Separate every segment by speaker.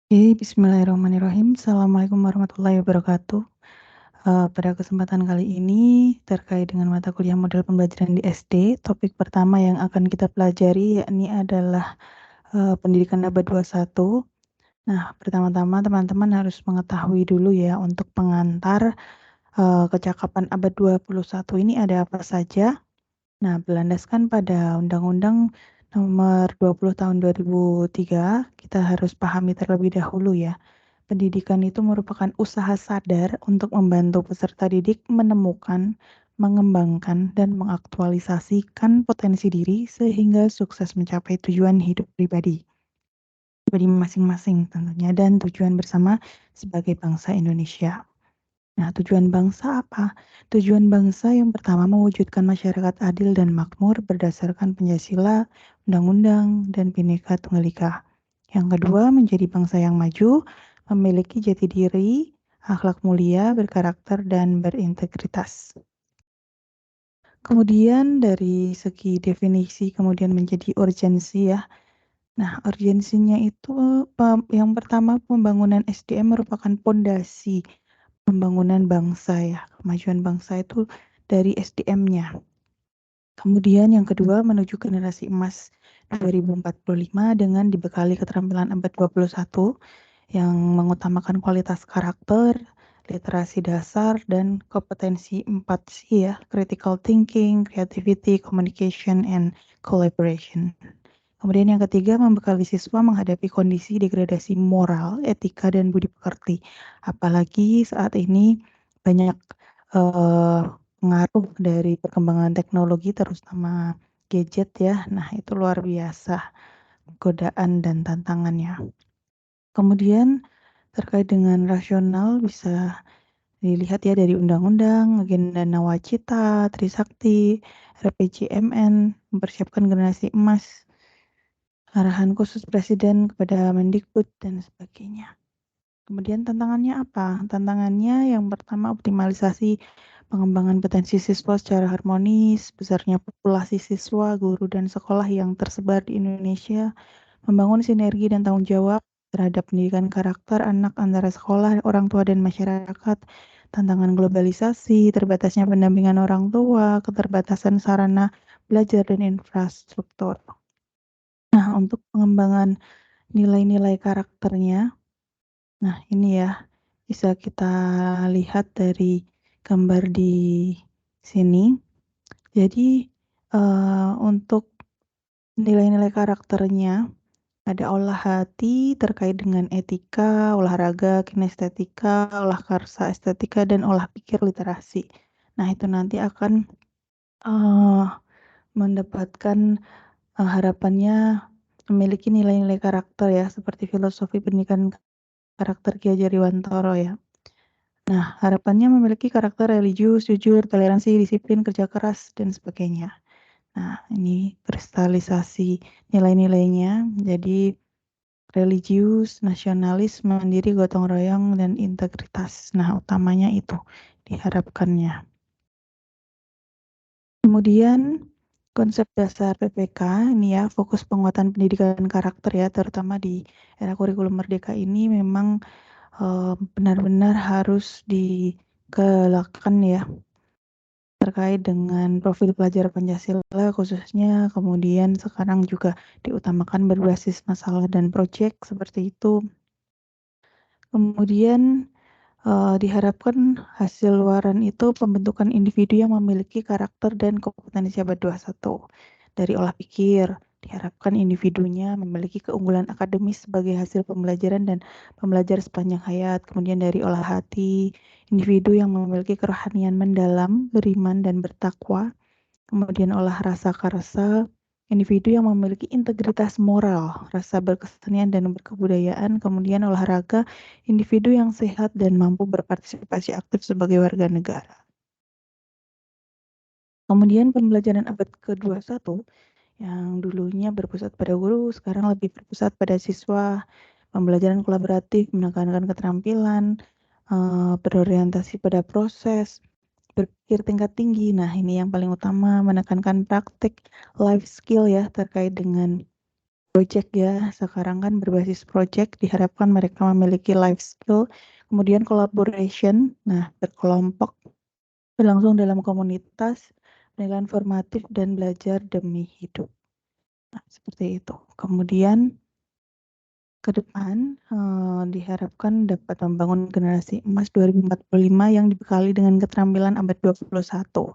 Speaker 1: Oke, bismillahirrahmanirrahim. Assalamualaikum warahmatullahi wabarakatuh. Pada kesempatan kali ini terkait dengan mata kuliah model pembelajaran di SD, topik pertama yang akan kita pelajari yakni adalah pendidikan abad 21. Nah, pertama-tama teman-teman harus mengetahui dulu ya untuk pengantar kecakapan abad 21 ini ada apa saja. Nah, berlandaskan pada Undang-Undang Nomor 20 Tahun 2003, kita harus pahami terlebih dahulu ya. Pendidikan itu merupakan usaha sadar untuk membantu peserta didik menemukan, mengembangkan, dan mengaktualisasikan potensi diri sehingga sukses mencapai tujuan hidup pribadi masing-masing tentunya dan tujuan bersama sebagai bangsa Indonesia. Nah, tujuan bangsa apa? Tujuan bangsa yang pertama mewujudkan masyarakat adil dan makmur berdasarkan Pancasila, Undang-Undang, dan Bhinneka Tunggal Ika. Yang kedua, menjadi bangsa yang maju, memiliki jati diri, akhlak mulia, berkarakter, dan berintegritas. Kemudian dari segi definisi kemudian menjadi urgensi ya. Nah, urgensinya itu yang pertama pembangunan SDM merupakan pondasi pembangunan bangsa ya. Kemajuan bangsa itu dari SDM-nya. Kemudian yang kedua menuju generasi emas 2045 dengan dibekali keterampilan abad 21 yang mengutamakan kualitas karakter, literasi dasar, dan kompetensi 4C ya, critical thinking, creativity, communication, and collaboration. Kemudian yang ketiga, membekali siswa menghadapi kondisi degradasi moral, etika, dan budi pekerti. Apalagi saat ini banyak pengaruh dari perkembangan teknologi, terutama gadget ya. Nah, itu luar biasa godaan dan tantangannya. Kemudian terkait dengan rasional bisa dilihat ya dari undang-undang, agenda nawacita, Trisakti, RPJMN, mempersiapkan generasi emas, arahan khusus Presiden kepada Mendikbud, dan sebagainya. Kemudian tantangannya apa? Tantangannya yang pertama optimalisasi pengembangan potensi siswa secara harmonis, besarnya populasi siswa, guru, dan sekolah yang tersebar di Indonesia, membangun sinergi dan tanggung jawab terhadap pendidikan karakter anak antara sekolah, orang tua, dan masyarakat, tantangan globalisasi, terbatasnya pendampingan orang tua, keterbatasan sarana belajar dan infrastruktur. Nah, untuk pengembangan nilai-nilai karakternya, nah ini ya bisa kita lihat dari gambar di sini. Jadi untuk nilai-nilai karakternya ada olah hati terkait dengan etika, olahraga, kinestetika, olah karsa estetika, dan olah pikir literasi. Nah, itu nanti akan mendapatkan harapannya memiliki nilai-nilai karakter ya, seperti filosofi pendidikan karakter Ki Hajar Dewantara ya. Nah, harapannya memiliki karakter religius, jujur, toleransi, disiplin, kerja keras, dan sebagainya. Nah, ini kristalisasi nilai-nilainya. Jadi religius, nasionalis, mandiri, gotong royong, dan integritas. Nah, utamanya itu diharapkannya. Kemudian konsep dasar PPK ini ya, fokus penguatan pendidikan karakter ya, terutama di era kurikulum merdeka ini memang benar-benar harus digalakkan ya terkait dengan profil pelajar Pancasila khususnya, kemudian sekarang juga diutamakan berbasis masalah dan proyek seperti itu. Kemudian diharapkan hasil luaran itu pembentukan individu yang memiliki karakter dan kompetensi abad 21. Dari olah pikir, diharapkan individunya memiliki keunggulan akademis sebagai hasil pembelajaran dan pembelajar sepanjang hayat. Kemudian dari olah hati, individu yang memiliki kerohanian mendalam, beriman, dan bertakwa. Kemudian olah rasa karsa, individu yang memiliki integritas moral, rasa berkesenian dan berkebudayaan. Kemudian olahraga, individu yang sehat dan mampu berpartisipasi aktif sebagai warga negara. Kemudian pembelajaran abad ke-21 yang dulunya berpusat pada guru, sekarang lebih berpusat pada siswa. Pembelajaran kolaboratif menekankan keterampilan, berorientasi pada proses, berpikir tingkat tinggi. Nah, ini yang paling utama menekankan praktik life skill ya terkait dengan project ya, sekarang kan berbasis project diharapkan mereka memiliki life skill, kemudian collaboration, nah berkelompok, berlangsung dalam komunitas, penilaian formatif dan belajar demi hidup. Nah, seperti itu. Kemudian ke depan, diharapkan dapat membangun generasi emas 2045 yang dibekali dengan keterampilan abad 21.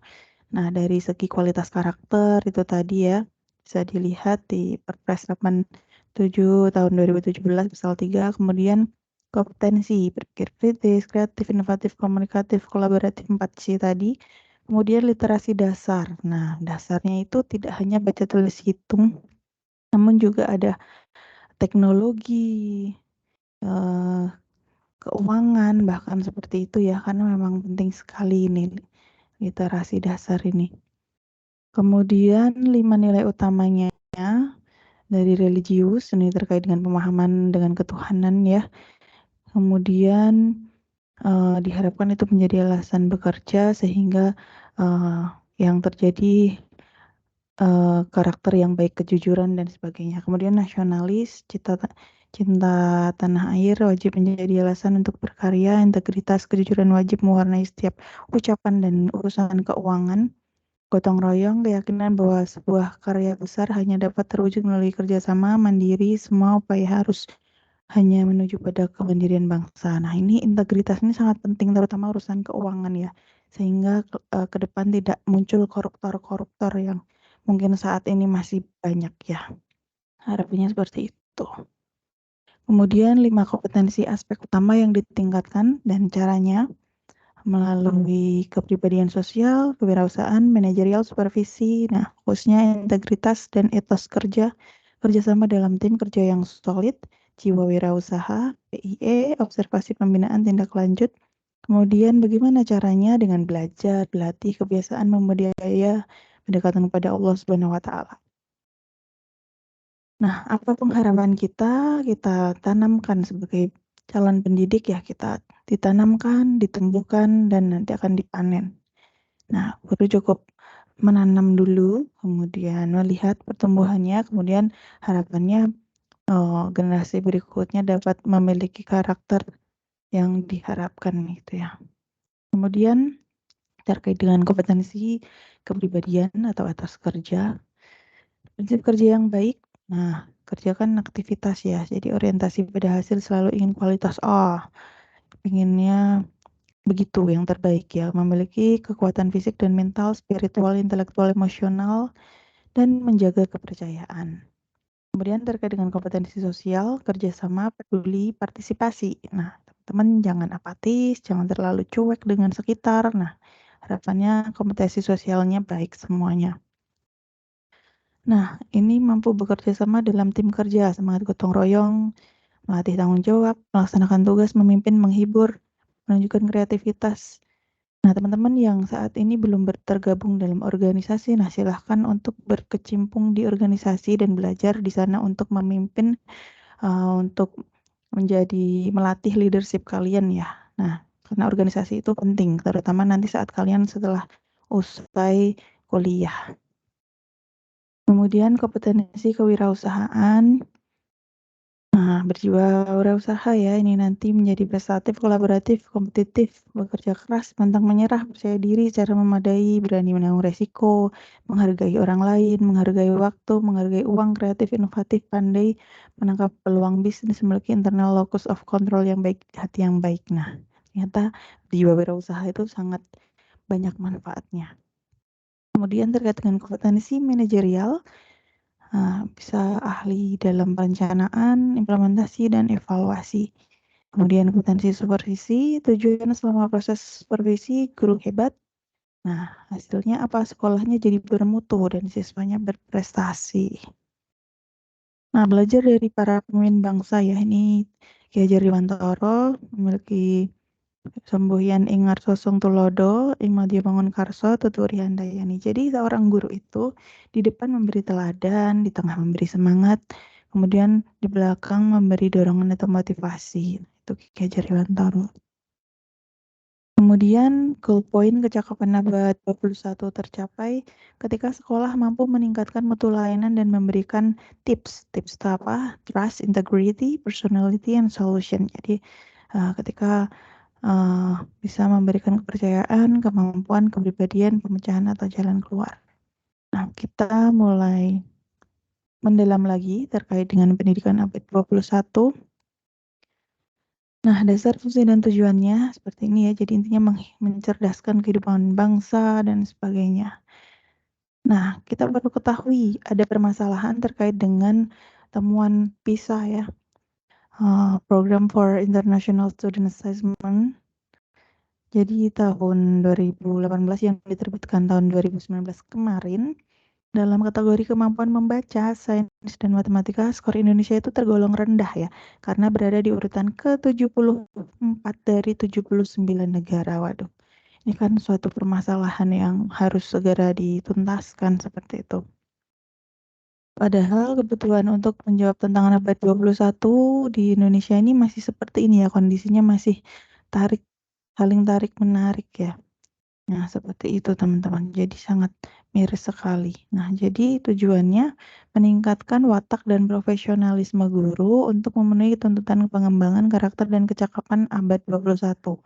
Speaker 1: Nah, dari segi kualitas karakter itu tadi ya, bisa dilihat di Perpres 87 tahun 2017 pasal 3, kemudian kompetensi berpikir kritis, kreatif, inovatif, komunikatif, kolaboratif 4C tadi, kemudian literasi dasar. Nah, dasarnya itu tidak hanya baca tulis hitung, namun juga ada teknologi, eee, keuangan, bahkan seperti itu ya, karena memang penting sekali ini literasi dasar ini. Kemudian 5 nilai utamanya dari religius, ini terkait dengan pemahaman dengan ketuhanan ya. Kemudian diharapkan itu menjadi alasan bekerja sehingga yang terjadi karakter yang baik, kejujuran dan sebagainya. Kemudian nasionalis, cinta tanah air wajib menjadi alasan untuk berkarya, integritas, kejujuran wajib mewarnai setiap ucapan dan urusan keuangan. Gotong royong, keyakinan bahwa sebuah karya besar hanya dapat terwujud melalui kerjasama mandiri, semua upaya harus hanya menuju pada kemandirian bangsa. Nah, ini integritas ini sangat penting, terutama urusan keuangan ya, sehingga ke depan tidak muncul koruptor-koruptor yang mungkin saat ini masih banyak ya. Harapannya seperti itu. Kemudian 5 kompetensi aspek utama yang ditingkatkan dan caranya melalui kepribadian sosial, kewirausahaan, manajerial, supervisi, nah khususnya integritas dan etos kerja, kerjasama dalam tim kerja yang solid, jiwa wirausaha, PIE, observasi pembinaan tindak lanjut, kemudian bagaimana caranya dengan belajar, berlatih kebiasaan membudidaya, pendekatan kepada Allah Subhanahu wa Ta'ala. Nah, apa pengharapan kita? Kita tanamkan sebagai calon pendidik ya, kita ditanamkan, ditumbuhkan, dan nanti akan dipanen. Nah, guru cukup menanam dulu, kemudian melihat pertumbuhannya, kemudian harapannya generasi berikutnya dapat memiliki karakter yang diharapkan gitu ya. Kemudian terkait dengan kompetensi kepribadian atau etos kerja, prinsip kerja yang baik. Nah, kerja kan aktivitas ya, jadi orientasi pada hasil selalu ingin kualitas. Inginnya begitu yang terbaik ya, memiliki kekuatan fisik dan mental, spiritual, intelektual, emosional, dan menjaga kepercayaan. Kemudian terkait dengan kompetensi sosial, kerjasama, peduli, partisipasi. Nah, teman-teman jangan apatis, jangan terlalu cuek dengan sekitar. Nah, harapannya kompetensi sosialnya baik semuanya. Nah, ini mampu bekerja sama dalam tim kerja, semangat gotong royong, melatih tanggung jawab, melaksanakan tugas, memimpin, menghibur, menunjukkan kreativitas. Nah, teman-teman yang saat ini belum tergabung dalam organisasi, nah silahkan untuk berkecimpung di organisasi dan belajar di sana untuk memimpin, untuk melatih leadership kalian ya. Nah, karena organisasi itu penting, terutama nanti saat kalian setelah usai kuliah. Kemudian kompetensi kewirausahaan. Nah, berjiwa wirausaha ya, ini nanti menjadi prestatif, kolaboratif, kompetitif, bekerja keras, pantang menyerah, percaya diri secara memadai, berani menanggung resiko, menghargai orang lain, menghargai waktu, menghargai uang, kreatif, inovatif, pandai, menangkap peluang bisnis, memiliki internal locus of control yang baik, hati yang baik. Nah, ternyata jiwa wirausaha itu sangat banyak manfaatnya. Kemudian terkait dengan kompetensi manajerial, bisa ahli dalam perencanaan, implementasi, dan evaluasi. Kemudian kompetensi supervisi, tujuan selama proses supervisi guru hebat. Nah, hasilnya apa? Sekolahnya jadi bermutu dan siswanya berprestasi. Nah, belajar dari para pemimpin bangsa ya, ini Ki Hajar Dewantara memiliki semboyan ing ngarsa tulodo, ing madya bangun karso, tuturi handayani. Jadi seorang guru itu di depan memberi teladan, di tengah memberi semangat, kemudian di belakang memberi dorongan atau motivasi. Itu Ki Hajar Dewantara. Kemudian goal point kecakapan abad 21 tercapai ketika sekolah mampu meningkatkan mutu layanan dan memberikan tips. Tips itu apa? Trust, integrity, personality, and solution. Jadi ketika bisa memberikan kepercayaan, kemampuan, kepribadian, pemecahan atau jalan keluar. Nah, kita mulai mendalam lagi terkait dengan pendidikan abad 21. Nah, dasar fungsi dan tujuannya seperti ini ya. Jadi intinya mencerdaskan kehidupan bangsa dan sebagainya. Nah, kita perlu ketahui ada permasalahan terkait dengan temuan PISA ya. Program for International Student Assessment. Jadi tahun 2018 yang diterbitkan tahun 2019 kemarin, dalam kategori kemampuan membaca, sains, dan matematika, skor Indonesia itu tergolong rendah ya, karena berada di urutan ke-74 dari 79 negara. Waduh, ini kan suatu permasalahan yang harus segera dituntaskan seperti itu. Padahal kebutuhan untuk menjawab tantangan abad 21 di Indonesia ini masih seperti ini ya, kondisinya masih saling tarik-menarik ya. Nah, seperti itu teman-teman. Jadi sangat miris sekali. Nah, jadi tujuannya meningkatkan watak dan profesionalisme guru untuk memenuhi tuntutan pengembangan karakter dan kecakapan abad 21.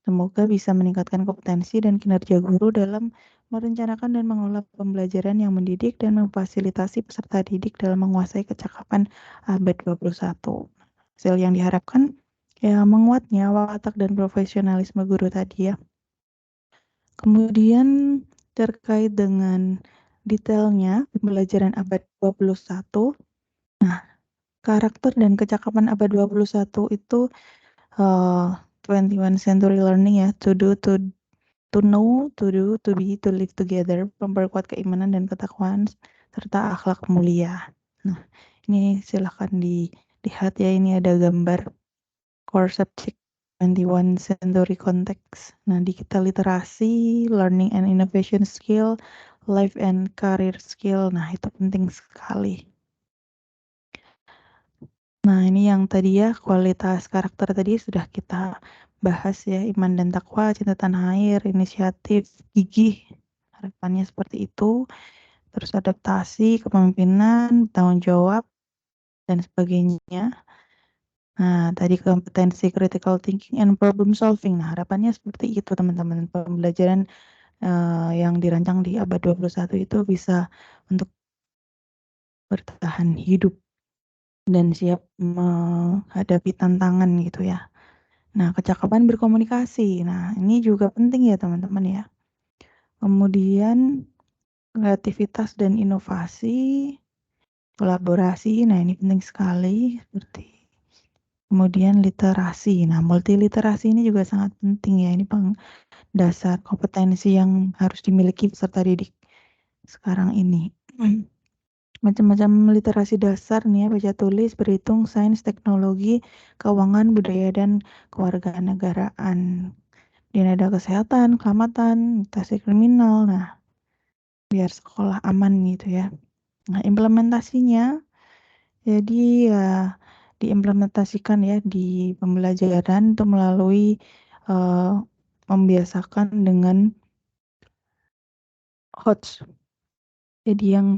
Speaker 1: Semoga bisa meningkatkan kompetensi dan kinerja guru dalam merencanakan dan mengelola pembelajaran yang mendidik dan memfasilitasi peserta didik dalam menguasai kecakapan abad 21. Hasil yang diharapkan ya menguatnya watak dan profesionalisme guru tadi ya. Kemudian terkait dengan detailnya pembelajaran abad 21. Nah, karakter dan kecakapan abad 21 itu 21 century learning ya, to do, to know, to do, to be, to live together, memperkuat keimanan dan ketakwaan serta akhlak mulia. Nah, ini silahkan dilihat ya, ini ada gambar core subject 21 century context. Nah, digital literasi, learning and innovation skill, life and career skill. Nah, itu penting sekali. Nah, ini yang tadi ya, kualitas karakter tadi sudah kita bahas ya, iman dan takwa, cinta tanah air, inisiatif, gigih. Harapannya seperti itu. Terus adaptasi, kepemimpinan, tanggung jawab, dan sebagainya. Nah, tadi kompetensi critical thinking and problem solving. Nah, harapannya seperti itu teman-teman. Pembelajaran yang dirancang di abad 21 itu bisa untuk bertahan hidup dan siap menghadapi tantangan gitu ya. Nah, kecakapan berkomunikasi. Nah, ini juga penting ya teman-teman ya. Kemudian kreativitas dan inovasi, kolaborasi. Nah, ini penting sekali seperti kemudian literasi. Nah, multiliterasi ini juga sangat penting ya. Ini dasar kompetensi yang harus dimiliki peserta didik sekarang ini. Macam-macam literasi dasar nih ya, baca tulis, berhitung, sains, teknologi, keuangan, budaya, dan kewarganegaraan. Dan ada kesehatan, keselamatan, literasi kriminal. Nah, biar sekolah aman gitu ya. Nah, implementasinya jadi ya diimplementasikan ya di pembelajaran itu melalui membiasakan dengan HOTS. Jadi yang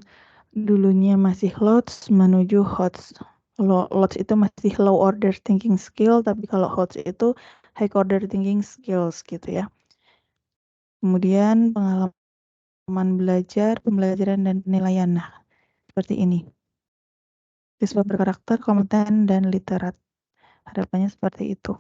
Speaker 1: dulunya masih LOTS menuju HOTS. LOTS itu masih low order thinking skill, tapi kalau HOTS itu high order thinking skills gitu ya. Kemudian pengalaman belajar, pembelajaran dan penilaian. Nah, seperti ini. Siswa berkarakter, kompeten, dan literat. Harapannya seperti itu.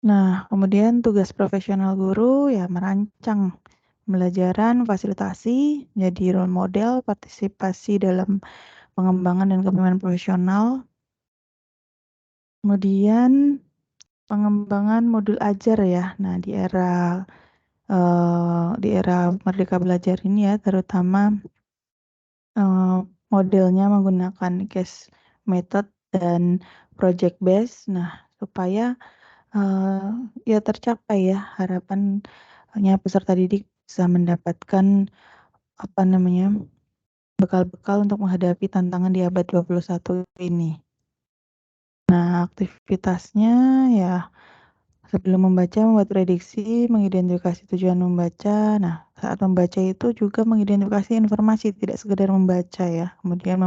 Speaker 1: Nah, kemudian tugas profesional guru ya merancang pembelajaran, fasilitasi, jadi role model, partisipasi dalam pengembangan dan kepemimpinan profesional. Kemudian pengembangan modul ajar ya. Nah, di era Merdeka Belajar ini ya, terutama modelnya menggunakan case method dan project base. Nah, supaya ya tercapai ya harapannya peserta didik bisa mendapatkan bekal-bekal untuk menghadapi tantangan di abad 21 ini. Nah, aktivitasnya ya sebelum membaca membuat prediksi, mengidentifikasi tujuan membaca. Nah, saat membaca itu juga mengidentifikasi informasi, tidak sekedar membaca ya. Kemudian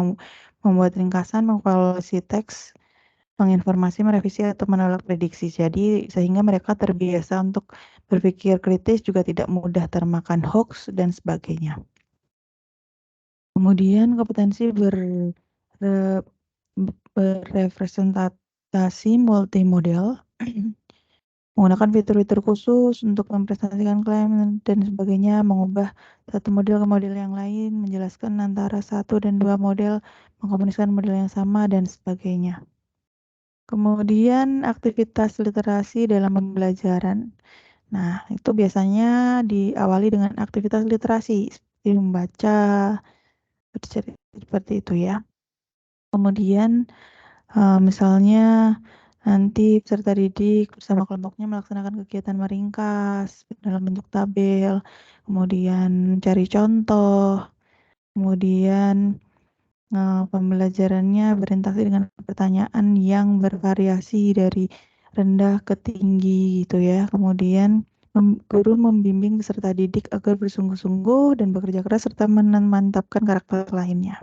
Speaker 1: membuat ringkasan, mengevaluasi teks, menginformasi, merevisi atau menolak prediksi. Jadi sehingga mereka terbiasa untuk berpikir kritis, juga tidak mudah termakan hoax dan sebagainya. Kemudian kompetensi re- berepresentasi multimodal menggunakan fitur-fitur khusus untuk mempresentasikan klaim dan sebagainya, mengubah satu model ke model yang lain, menjelaskan antara satu dan dua model, mengkomunikasikan model yang sama, dan sebagainya. Kemudian aktivitas literasi dalam pembelajaran. Nah, itu biasanya diawali dengan aktivitas literasi, seperti membaca, seperti itu ya. Kemudian misalnya nanti peserta didik bersama kelompoknya melaksanakan kegiatan meringkas dalam bentuk tabel, kemudian cari contoh, kemudian pembelajarannya berinteraksi dengan pertanyaan yang bervariasi dari rendah ke tinggi gitu ya. Kemudian guru membimbing peserta didik agar bersungguh-sungguh dan bekerja keras serta memantapkan karakter lainnya.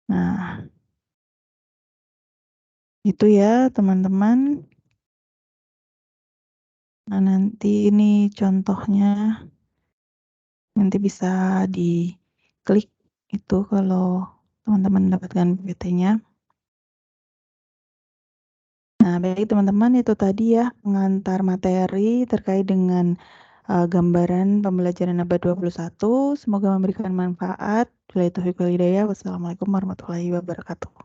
Speaker 1: Nah, itu ya teman-teman. Nah, nanti ini contohnya, nanti bisa diklik itu kalau teman-teman mendapatkan PPT-nya. Nah, baik teman-teman, itu tadi ya pengantar materi terkait dengan gambaran pembelajaran abad 21. Semoga memberikan manfaat. Wassalamualaikum warahmatullahi wabarakatuh.